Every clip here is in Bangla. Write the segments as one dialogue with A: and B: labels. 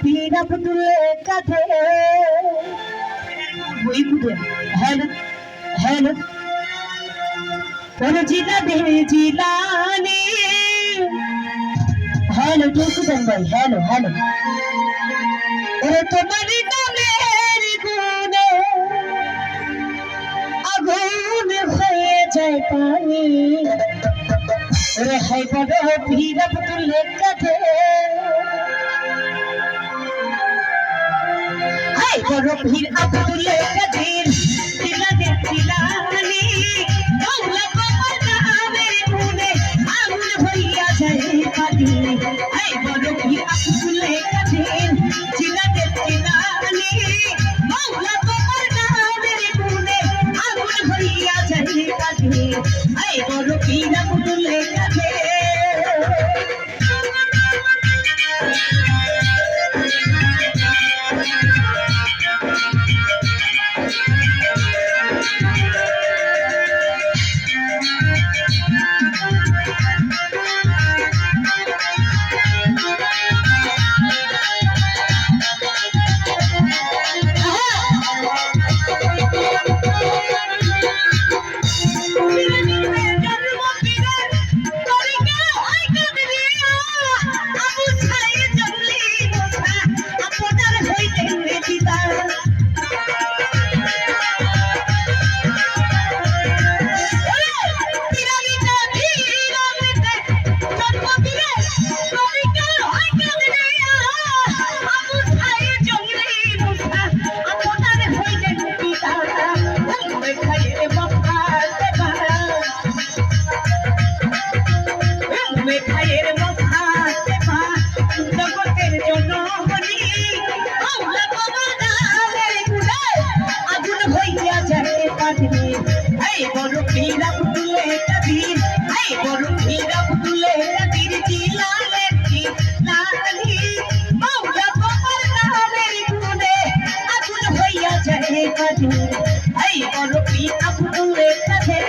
A: পীর আব্দুল কাদের हेलो हेलो जिलानी हेलो टुकुदन भाई हेलो हेलो तुम्हारी नामेर गुने আগুন হয়ে যায় পানি হাই বড় পীর আব্দুল কাদের হাই বড় পীর আব্দুল কাদের জিলাদের জিলানি মৌলা কবর নামের গুনে আগুন হইয়া যায় পানি হাই বড় পীর আব্দুল কাদের জিলাদের জিলানি মৌলা কবর নামের গুনে আগুন হইয়া যায় পানি হাই বড় পীর আব্দুল কাদের Hey, bolu pira putule kabir. Hey, bolu pira putule kabir. Jilale jilani. Maula kopar namer gune. Agun hoya jahe kabir. Hey, bolu pira putule kabir.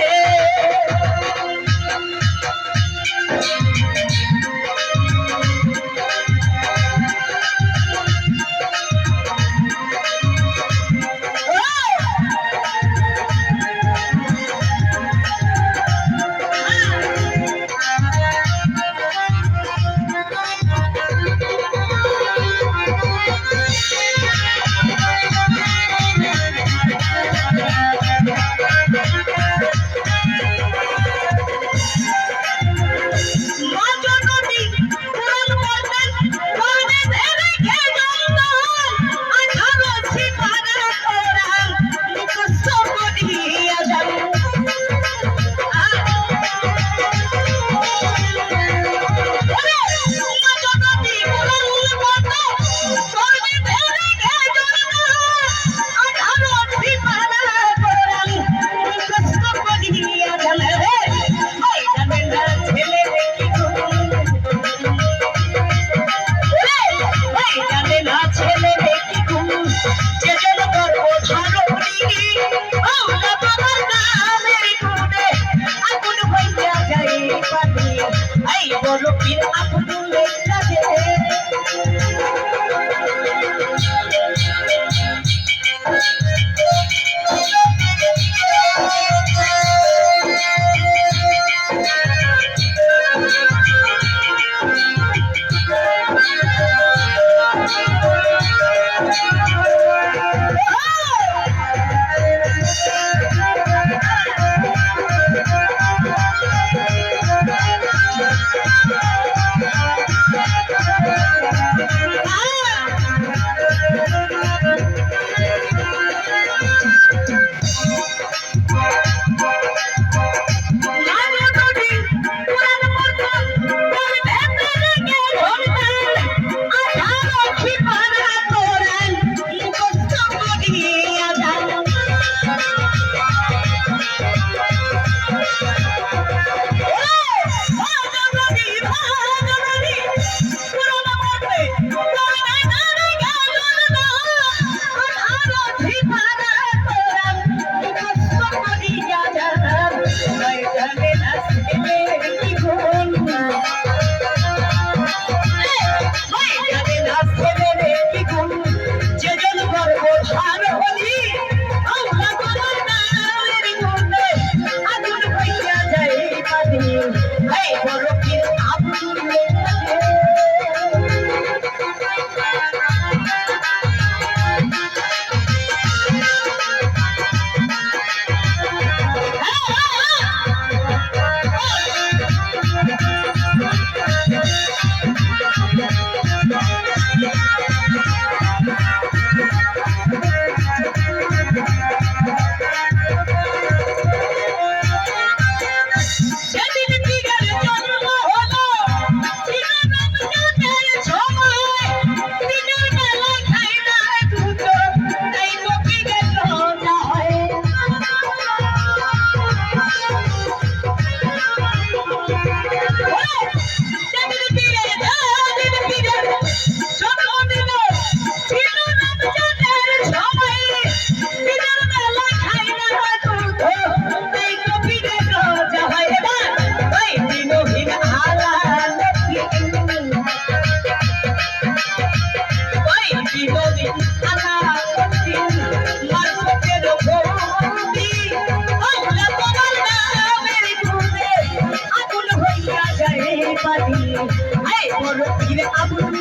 A: পারি, বড় পীর আব্দুল